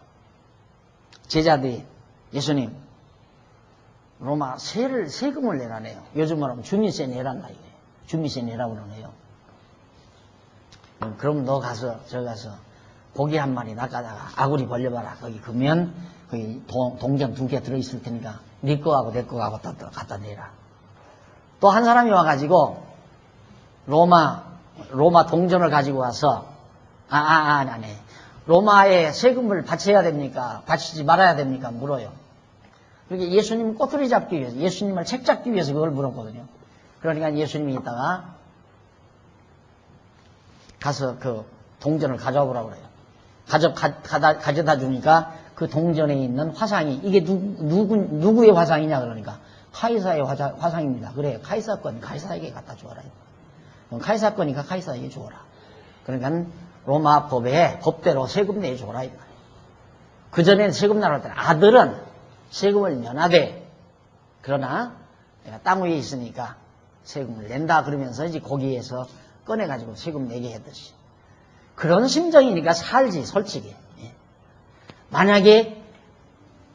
[SPEAKER 1] 제자들이 예수님 로마 세금을 내라네요. 요즘 말하면 주민세 내란다 이거예요. 주민세 내라고 그러네요. 그럼 너 가서 저 가서 고기 한 마리 낚아다가 아구리 벌려봐라. 거기 그러면 거기 동전 2개 들어있을 테니까 네 거하고 내 거하고 갖다 내라. 또 한 사람이 와가지고 로마 동전을 가지고 와서 아니 로마에 세금을 바쳐야 됩니까? 바치지 말아야 됩니까? 물어요. 그렇게 예수님 꼬투리 잡기 위해서 예수님을 책 잡기 위해서 그걸 물었거든요. 그러니까 예수님이 있다가 가서 그 동전을 가져와 보라고 그래요. 가져다 주니까 그 동전에 있는 화상이 이게 누구의 화상이냐 그러니까 카이사의 화상입니다. 그래, 카이사 건 카이사에게 갖다 주어라. 카이사 거니까 카이사에게 주어라. 그러니까 로마 법대로 세금 내주어라. 그전에는 세금 나올 때는 아들은 세금을 면하되, 그러나 내가 땅 위에 있으니까 세금을 낸다 그러면서 이제 거기에서 꺼내가지고 세금 내게 했듯이. 그런 심정이니까 살지, 솔직히. 만약에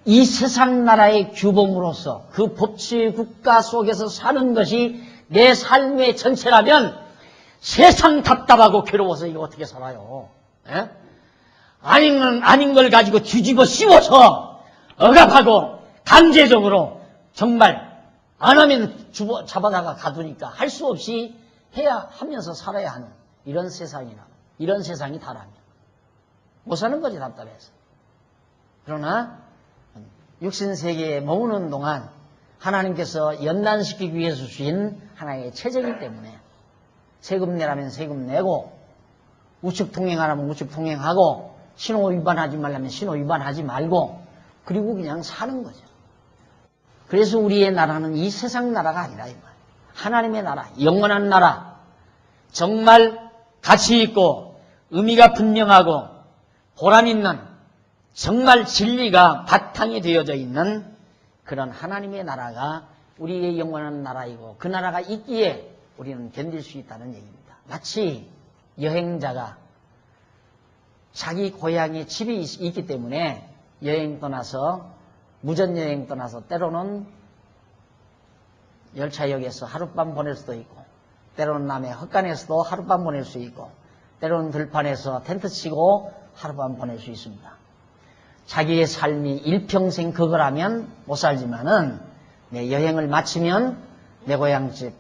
[SPEAKER 1] 이 세상 나라의 규범으로서 그 법치 국가 속에서 사는 것이 내 삶의 전체라면 세상 답답하고 괴로워서 이거 어떻게 살아요? 예? 아닌 걸 가지고 뒤집어 씌워서 억압하고 강제적으로 정말 안 하면 잡아다가 가두니까 할 수 없이 해야 하면서 살아야 하는 이런 세상이 다라면 못 사는 거지, 답답해서. 그러나 육신세계에 머무는 동안 하나님께서 연단시키기 위해서 주신 하나의 체제이기 때문에 세금 내라면 세금 내고, 우측 통행하라면 우측 통행하고, 신호 위반하지 말라면 신호 위반하지 말고, 그리고 그냥 사는 거죠. 그래서 우리의 나라는 이 세상 나라가 아니라 이 말이에요. 하나님의 나라, 영원한 나라, 정말 가치 있고 의미가 분명하고 보람 있는, 정말 진리가 바탕이 되어져 있는 그런 하나님의 나라가 우리의 영원한 나라이고, 그 나라가 있기에 우리는 견딜 수 있다는 얘기입니다. 마치 여행자가 자기 고향에 집이 있기 때문에 여행 떠나서, 무전여행 떠나서 때로는 열차역에서 하룻밤 보낼 수도 있고, 때로는 남해 헛간에서도 하룻밤 보낼 수 있고, 때로는 들판에서 텐트 치고 하룻밤 보낼 수 있습니다. 자기의 삶이 일평생 그거라면 못 살지만은 내 여행을 마치면 내 고향집,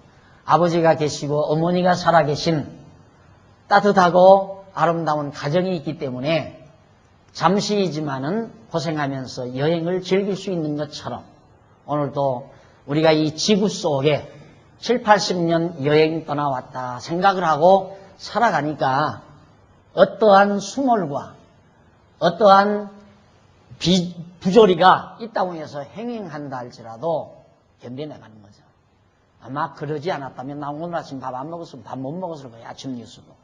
[SPEAKER 1] 아버지가 계시고 어머니가 살아계신 따뜻하고 아름다운 가정이 있기 때문에 잠시이지만은 고생하면서 여행을 즐길 수 있는 것처럼, 오늘도 우리가 이 지구 속에 7, 80년 여행 떠나왔다 생각을 하고 살아가니까 어떠한 수몰과 어떠한 부조리가 있다고 해서 행행한다 할지라도 견뎌내가는 거죠. 아마 그러지 않았다면 나 오늘 아침 밥 안 먹었으면 밥 못 먹었을 거예요. 아침 뉴스 보고.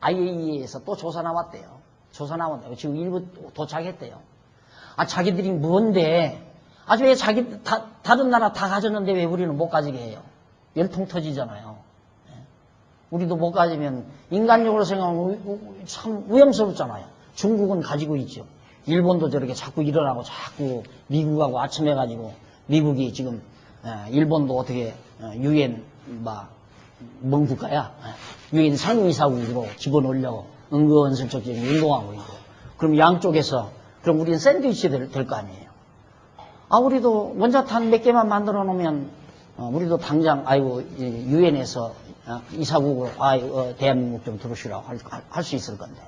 [SPEAKER 1] IAEA에서 또 조사 나왔대요. 조사 나왔대요. 지금 일부 도착했대요. 자기들이 뭔데, 왜 다른 나라 다 가졌는데 왜 우리는 못 가지게 해요? 열통 터지잖아요. 우리도 못 가지면 인간적으로 생각하면 참 위험스럽잖아요. 중국은 가지고 있죠. 일본도 저렇게 자꾸 일어나고 자꾸 미국하고 아첨해가지고, 미국이 지금 일본도 어떻게 유엔 뭔 국가야? 유엔 상임이사국으로 집어넣으려고 은근슬쩍 지금 운동하고 있고. 그럼 양쪽에서, 그럼 우리는 샌드위치 될 거 아니에요. 우리도 원자탄 몇 개만 만들어 놓으면 우리도 당장 유엔에서 이사국으로 대한민국 좀 들어오시라고 할 수 있을 건데.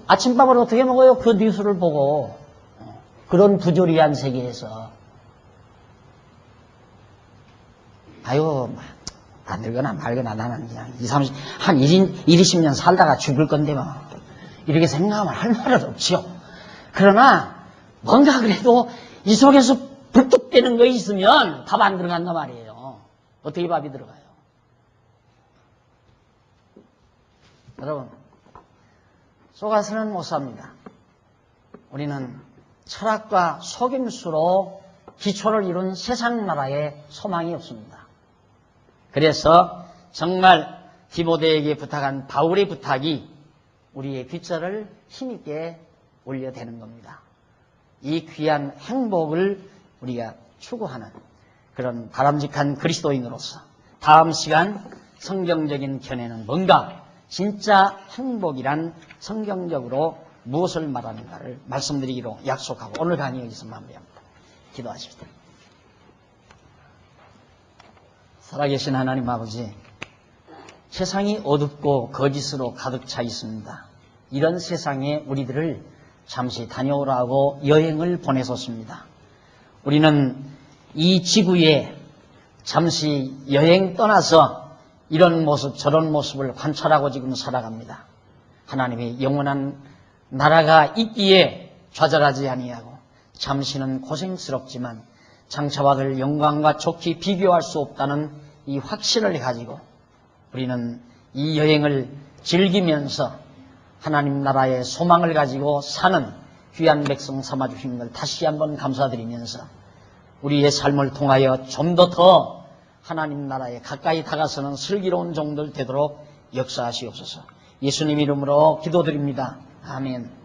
[SPEAKER 1] 아침밥을 어떻게 먹어요? 그 뉴스를 보고. 그런 부조리한 세계에서. 안 늙거나 말거나 나는 그냥 한 20년 살다가 죽을 건데 뭐. 이렇게 생각하면 할 말은 없지요. 그러나 뭔가 그래도 이 속에서 불뚝대는 거 있으면 밥 안 들어간단 말이에요. 어떻게 밥이 들어가요? 여러분, 속아서는 못 삽니다. 우리는 철학과 속임수로 기초를 이룬 세상 나라에 소망이 없습니다. 그래서 정말 디모데에게 부탁한 바울의 부탁이 우리의 귓절을 힘있게 올려대는 겁니다. 이 귀한 행복을 우리가 추구하는 그런 바람직한 그리스도인으로서 다음 시간 성경적인 견해는 뭔가, 진짜 행복이란 성경적으로 무엇을 말하는가를 말씀드리기로 약속하고 오늘 강의 여기서 마무리합니다. 기도하십시다. 살아계신 하나님 아버지, 세상이 어둡고 거짓으로 가득 차 있습니다. 이런 세상에 우리들을 잠시 다녀오라고 여행을 보내셨습니다. 우리는 이 지구에 잠시 여행 떠나서 이런 모습 저런 모습을 관찰하고 지금 살아갑니다. 하나님의 영원한 나라가 있기에 좌절하지 아니하고 잠시는 고생스럽지만 장차 받을 영광과 좋게 비교할 수 없다는 이 확신을 가지고 우리는 이 여행을 즐기면서 하나님 나라의 소망을 가지고 사는 귀한 백성 삼아주신 걸 다시 한번 감사드리면서 우리의 삶을 통하여 좀 더 하나님 나라에 가까이 다가서는 슬기로운 종들 되도록 역사하시옵소서. 예수님 이름으로 기도드립니다. 아멘.